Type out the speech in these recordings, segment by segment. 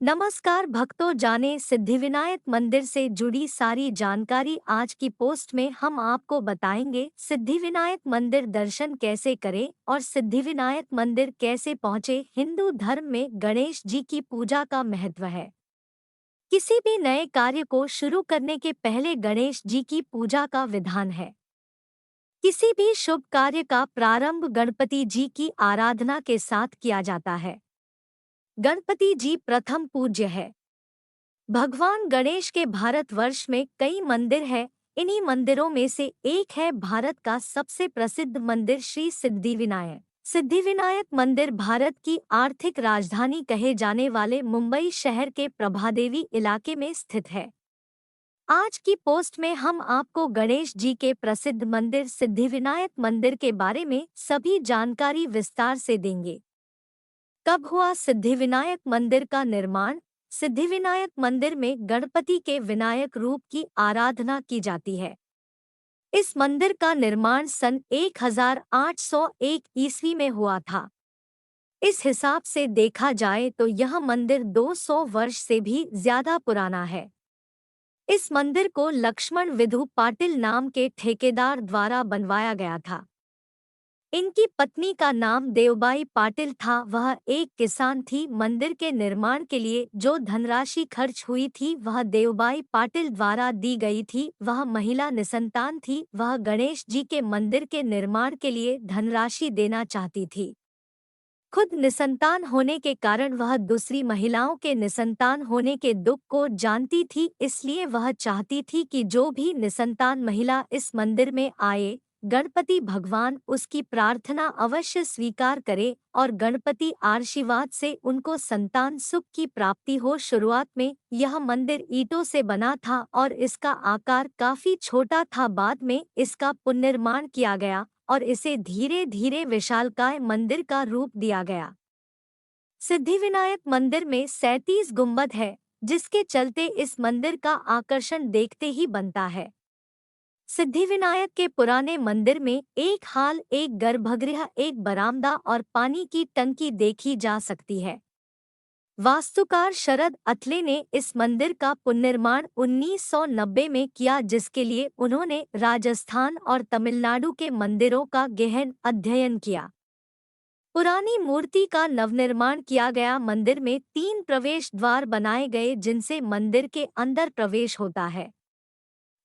नमस्कार भक्तों, जाने सिद्धिविनायक मंदिर से जुड़ी सारी जानकारी आज की पोस्ट में हम आपको बताएंगे। सिद्धिविनायक मंदिर दर्शन कैसे करें और सिद्धिविनायक मंदिर कैसे पहुँचे। हिंदू धर्म में गणेश जी की पूजा का महत्व है। किसी भी नए कार्य को शुरू करने के पहले गणेश जी की पूजा का विधान है। किसी भी शुभ कार्य का प्रारंभ गणपति जी की आराधना के साथ किया जाता है। गणपति जी प्रथम पूज्य है। भगवान गणेश के भारतवर्ष में कई मंदिर हैं। इन्हीं मंदिरों में से एक है भारत का सबसे प्रसिद्ध मंदिर श्री सिद्धिविनायक। सिद्धिविनायक मंदिर भारत की आर्थिक राजधानी कहे जाने वाले मुंबई शहर के प्रभादेवी इलाके में स्थित है। आज की पोस्ट में हम आपको गणेश जी के प्रसिद्ध मंदिर सिद्धिविनायक मंदिर के बारे में सभी जानकारी विस्तार से देंगे। कब हुआ सिद्धिविनायक मंदिर का निर्माण? सिद्धिविनायक मंदिर में गणपति के विनायक रूप की आराधना की जाती है। इस मंदिर का निर्माण सन 1801 ईस्वी में हुआ था। इस हिसाब से देखा जाए तो यह मंदिर 200 वर्ष से भी ज्यादा पुराना है। इस मंदिर को लक्ष्मण विधु पाटिल नाम के ठेकेदार द्वारा बनवाया गया था। इनकी पत्नी का नाम देवबाई पाटिल था। वह एक किसान थी। मंदिर के निर्माण के लिए जो धनराशि खर्च हुई थी वह देवबाई पाटिल द्वारा दी गई थी। वह महिला निसंतान थी। वह गणेश जी के मंदिर के निर्माण के लिए धनराशि देना चाहती थी। खुद निसंतान होने के कारण वह दूसरी महिलाओं के निसंतान होने के दुख को जानती थी। इसलिए वह चाहती थी कि जो भी निसंतान महिला इस मंदिर में आए, गणपति भगवान उसकी प्रार्थना अवश्य स्वीकार करे और गणपति आशीर्वाद से उनको संतान सुख की प्राप्ति हो। शुरुआत में यह मंदिर ईंटों से बना था और इसका आकार काफी छोटा था। बाद में इसका पुनर्निर्माण किया गया और इसे धीरे धीरे विशालकाय मंदिर का रूप दिया गया। सिद्धिविनायक मंदिर में 37 गुंबद है, जिसके चलते इस मंदिर का आकर्षण देखते ही बनता है। सिद्धिविनायक के पुराने मंदिर में एक हाल, एक गर्भगृह, एक बरामदा और पानी की टंकी देखी जा सकती है। वास्तुकार शरद अथले ने इस मंदिर का पुनर्निर्माण 1990 में किया, जिसके लिए उन्होंने राजस्थान और तमिलनाडु के मंदिरों का गहन अध्ययन किया। पुरानी मूर्ति का नवनिर्माण किया गया। मंदिर में 3 प्रवेश द्वार बनाए गए जिनसे मंदिर के अंदर प्रवेश होता है।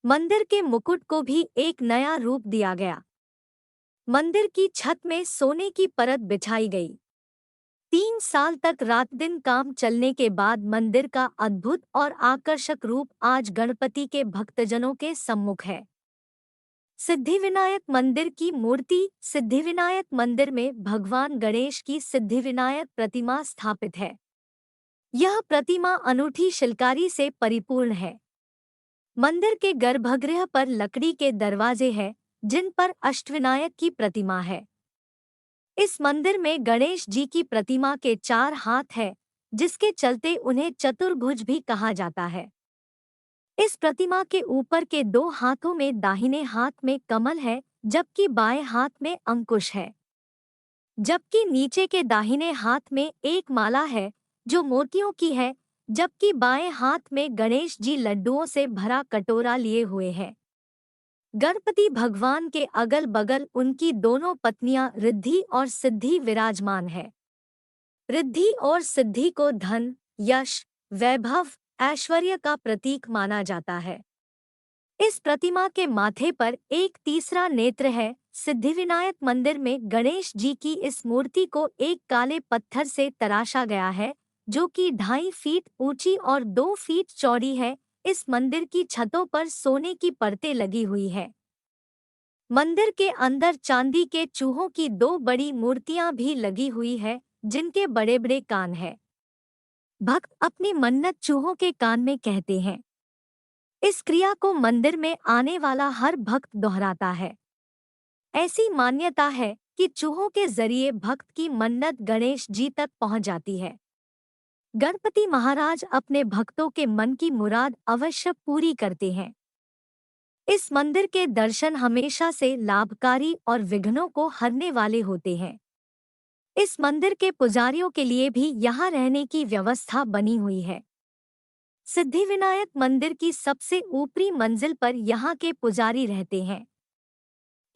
मंदिर के मुकुट को भी एक नया रूप दिया गया। मंदिर की छत में सोने की परत बिछाई गई। 3 साल तक रात दिन काम चलने के बाद मंदिर का अद्भुत और आकर्षक रूप आज गणपति के भक्तजनों के सम्मुख है। सिद्धिविनायक मंदिर की मूर्ति। सिद्धिविनायक मंदिर में भगवान गणेश की सिद्धिविनायक प्रतिमा स्थापित है। यह प्रतिमा अनूठी शिल्पकारी से परिपूर्ण है। मंदिर के गर्भगृह पर लकड़ी के दरवाजे हैं, जिन पर अष्टविनायक की प्रतिमा है। इस मंदिर में गणेश जी की प्रतिमा के 4 हाथ हैं, जिसके चलते उन्हें चतुर्भुज भी कहा जाता है। इस प्रतिमा के ऊपर के 2 हाथों में दाहिने हाथ में कमल है, जबकि बाएं हाथ में अंकुश है। जबकि नीचे के दाहिने हाथ में एक माला है, जो मोतियों की है, जबकि बाएं हाथ में गणेश जी लड्डुओं से भरा कटोरा लिए हुए हैं। गणपति भगवान के अगल बगल उनकी दोनों पत्नियां रिद्धि और सिद्धि विराजमान है। रिद्धि और सिद्धि को धन, यश, वैभव, ऐश्वर्य का प्रतीक माना जाता है। इस प्रतिमा के माथे पर एक तीसरा नेत्र है। सिद्धिविनायक मंदिर में गणेश जी की इस मूर्ति को एक काले पत्थर से तराशा गया है, जो कि 2.5 फीट ऊंची और 2 फीट चौड़ी है। इस मंदिर की छतों पर सोने की परतें लगी हुई है। मंदिर के अंदर चांदी के चूहों की 2 बड़ी मूर्तियां भी लगी हुई है, जिनके बड़े बड़े कान हैं। भक्त अपनी मन्नत चूहों के कान में कहते हैं। इस क्रिया को मंदिर में आने वाला हर भक्त दोहराता है। ऐसी मान्यता है कि चूहों के जरिए भक्त की मन्नत गणेश जी तक पहुंच जाती है। गणपति महाराज अपने भक्तों के मन की मुराद अवश्य पूरी करते हैं। इस मंदिर के दर्शन हमेशा से लाभकारी और विघ्नों को हरने वाले होते हैं। इस मंदिर के पुजारियों के लिए भी यहाँ रहने की व्यवस्था बनी हुई है। सिद्धिविनायक मंदिर की सबसे ऊपरी मंजिल पर यहाँ के पुजारी रहते हैं।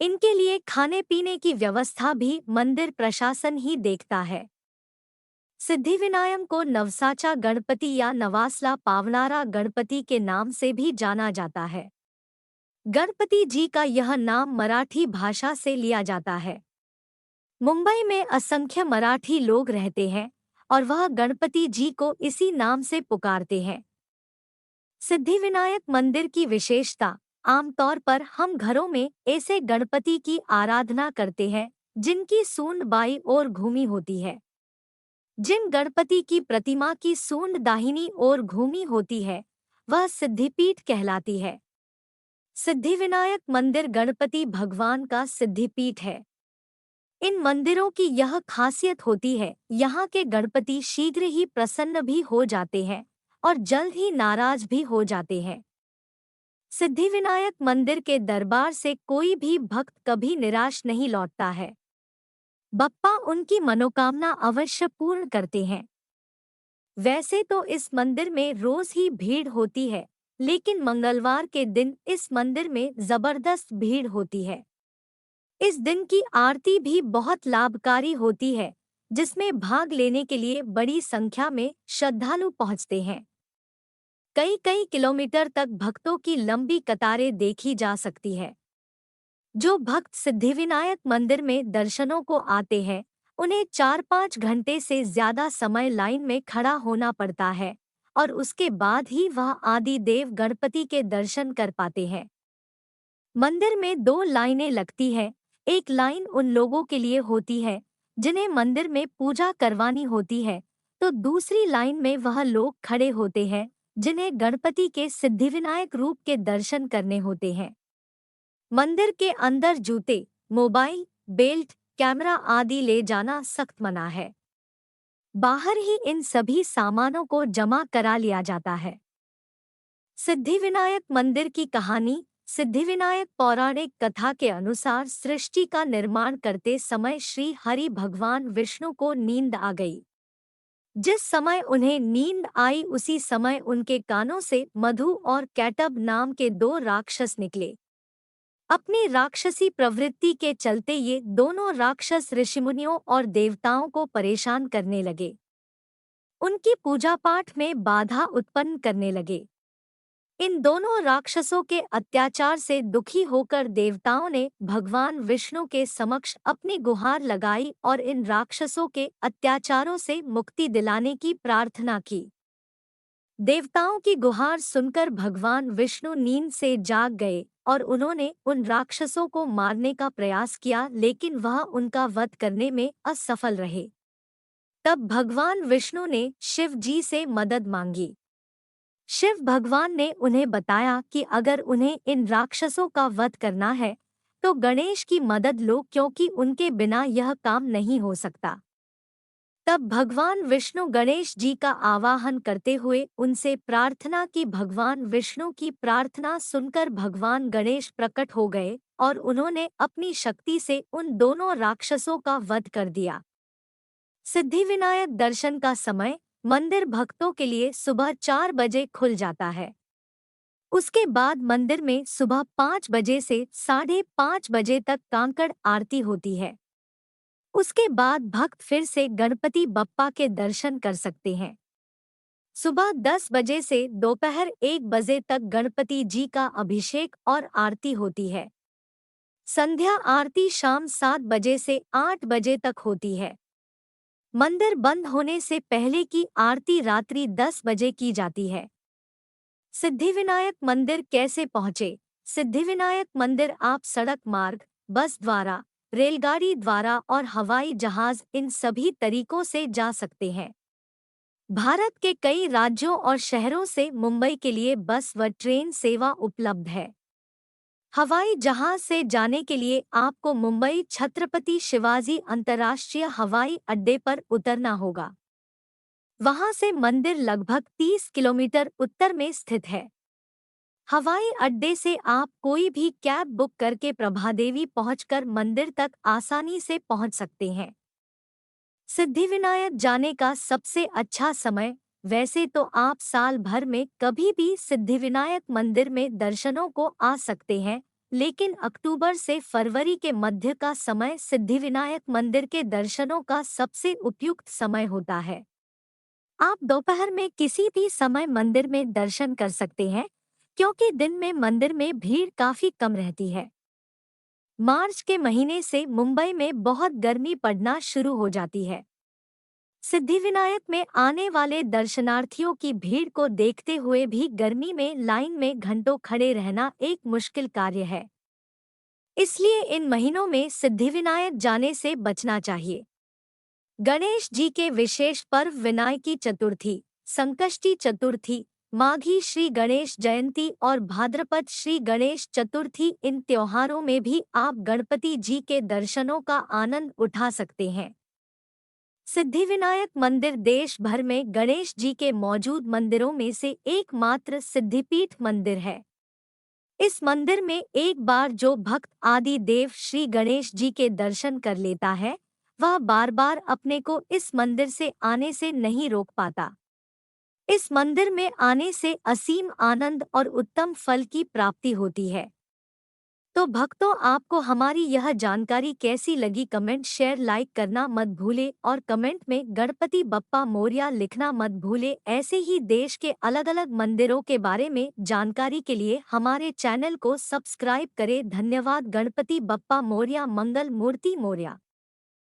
इनके लिए खाने पीने की व्यवस्था भी मंदिर प्रशासन ही देखता है। सिद्धिविनायक को नवसाचा गणपति या नवासला पावनारा गणपति के नाम से भी जाना जाता है। गणपति जी का यह नाम मराठी भाषा से लिया जाता है। मुंबई में असंख्य मराठी लोग रहते हैं और वह गणपति जी को इसी नाम से पुकारते हैं। सिद्धिविनायक मंदिर की विशेषता, आमतौर पर हम घरों में ऐसे गणपति की आराधना करते हैं जिनकी सूंड बाईं ओर घूमी होती है। जिन गणपति की प्रतिमा की सूंड दाहिनी ओर घूमी होती है वह सिद्धिपीठ कहलाती है। सिद्धिविनायक मंदिर गणपति भगवान का सिद्धिपीठ है। इन मंदिरों की यह खासियत होती है, यहाँ के गणपति शीघ्र ही प्रसन्न भी हो जाते हैं और जल्द ही नाराज भी हो जाते हैं। सिद्धिविनायक मंदिर के दरबार से कोई भी भक्त कभी निराश नहीं लौटता है। बप्पा उनकी मनोकामना अवश्य पूर्ण करते हैं। वैसे तो इस मंदिर में रोज ही भीड़ होती है, लेकिन मंगलवार के दिन इस मंदिर में जबरदस्त भीड़ होती है। इस दिन की आरती भी बहुत लाभकारी होती है, जिसमें भाग लेने के लिए बड़ी संख्या में श्रद्धालु पहुंचते हैं। कई कई किलोमीटर तक भक्तों की लंबी कतारें देखी जा सकती है। जो भक्त सिद्धिविनायक मंदिर में दर्शनों को आते हैं, उन्हें 4-5 घंटे से ज्यादा समय लाइन में खड़ा होना पड़ता है और उसके बाद ही वह आदि देव गणपति के दर्शन कर पाते हैं। मंदिर में 2 लाइनें लगती हैं। एक लाइन उन लोगों के लिए होती है जिन्हें मंदिर में पूजा करवानी होती है, तो दूसरी लाइन में वह लोग खड़े होते हैं जिन्हें गणपति के सिद्धिविनायक रूप के दर्शन करने होते हैं। मंदिर के अंदर जूते, मोबाइल, बेल्ट, कैमरा आदि ले जाना सख्त मना है। बाहर ही इन सभी सामानों को जमा करा लिया जाता है। सिद्धिविनायक मंदिर की कहानी। सिद्धिविनायक पौराणिक कथा के अनुसार सृष्टि का निर्माण करते समय श्री हरि भगवान विष्णु को नींद आ गई। जिस समय उन्हें नींद आई उसी समय उनके कानों से मधु और कैटब नाम के 2 राक्षस निकले। अपनी राक्षसी प्रवृत्ति के चलते ये दोनों राक्षस ऋषिमुनियों और देवताओं को परेशान करने लगे। उनकी पूजा पाठ में बाधा उत्पन्न करने लगे। इन दोनों राक्षसों के अत्याचार से दुखी होकर देवताओं ने भगवान विष्णु के समक्ष अपनी गुहार लगाई और इन राक्षसों के अत्याचारों से मुक्ति दिलाने की प्रार्थना की। देवताओं की गुहार सुनकर भगवान विष्णु नींद से जाग गए और उन्होंने उन राक्षसों को मारने का प्रयास किया, लेकिन वह उनका वध करने में असफल रहे। तब भगवान विष्णु ने शिव जी से मदद मांगी। शिव भगवान ने उन्हें बताया कि अगर उन्हें इन राक्षसों का वध करना है तो गणेश की मदद लो, क्योंकि उनके बिना यह काम नहीं हो सकता। तब भगवान विष्णु गणेश जी का आवाहन करते हुए उनसे प्रार्थना की। भगवान विष्णु की प्रार्थना सुनकर भगवान गणेश प्रकट हो गए और उन्होंने अपनी शक्ति से उन दोनों राक्षसों का वध कर दिया। सिद्धिविनायक दर्शन का समय। मंदिर भक्तों के लिए सुबह 4 बजे खुल जाता है। उसके बाद मंदिर में सुबह 5 बजे से 5:30 बजे तक कांकड़ आरती होती है। उसके बाद भक्त फिर से गणपति बप्पा के दर्शन कर सकते हैं। सुबह 10 बजे से दोपहर 1 बजे तक गणपति जी का अभिषेक और आरती होती है। संध्या आरती शाम 7 बजे से 8 बजे तक होती है। मंदिर बंद होने से पहले की आरती रात्रि 10 बजे की जाती है। सिद्धिविनायक मंदिर कैसे पहुँचे? सिद्धिविनायक मंदिर आप सड़क मार्ग, बस द्वारा, रेलगाड़ी द्वारा और हवाई जहाज इन सभी तरीकों से जा सकते हैं। भारत के कई राज्यों और शहरों से मुंबई के लिए बस व ट्रेन सेवा उपलब्ध है। हवाई जहाज से जाने के लिए आपको मुंबई छत्रपति शिवाजी अंतर्राष्ट्रीय हवाई अड्डे पर उतरना होगा। वहां से मंदिर लगभग 30 किलोमीटर उत्तर में स्थित है। हवाई अड्डे से आप कोई भी कैब बुक करके प्रभादेवी पहुंचकर मंदिर तक आसानी से पहुंच सकते हैं। सिद्धिविनायक जाने का सबसे अच्छा समय। वैसे तो आप साल भर में कभी भी सिद्धिविनायक मंदिर में दर्शनों को आ सकते हैं, लेकिन अक्टूबर से फरवरी के मध्य का समय सिद्धिविनायक मंदिर के दर्शनों का सबसे उपयुक्त समय होता है। आप दोपहर में किसी भी समय मंदिर में दर्शन कर सकते हैं, क्योंकि दिन में मंदिर में भीड़ काफी कम रहती है। मार्च के महीने से मुंबई में बहुत गर्मी पड़ना शुरू हो जाती है। सिद्धिविनायक में आने वाले दर्शनार्थियों की भीड़ को देखते हुए भी गर्मी में लाइन में घंटों खड़े रहना एक मुश्किल कार्य है। इसलिए इन महीनों में सिद्धिविनायक जाने से बचना चाहिए। गणेश जी के विशेष पर्व विनायकी चतुर्थी, संकष्टी चतुर्थी, माघी श्री गणेश जयंती और भाद्रपद श्री गणेश चतुर्थी, इन त्योहारों में भी आप गणपति जी के दर्शनों का आनंद उठा सकते हैं। सिद्धिविनायक मंदिर देश भर में गणेश जी के मौजूद मंदिरों में से एकमात्र सिद्धिपीठ मंदिर है। इस मंदिर में एक बार जो भक्त आदि देव श्री गणेश जी के दर्शन कर लेता है, वह बार बार अपने को इस मंदिर से आने से नहीं रोक पाता। इस मंदिर में आने से असीम आनंद और उत्तम फल की प्राप्ति होती है। तो भक्तों, आपको हमारी यह जानकारी कैसी लगी? कमेंट, शेयर, लाइक करना मत भूले और कमेंट में गणपति बप्पा मोरया लिखना मत भूले। ऐसे ही देश के अलग अलग मंदिरों के बारे में जानकारी के लिए हमारे चैनल को सब्सक्राइब करें। धन्यवाद। गणपति बप्पा मोरया, मंगल मूर्ति मोरया।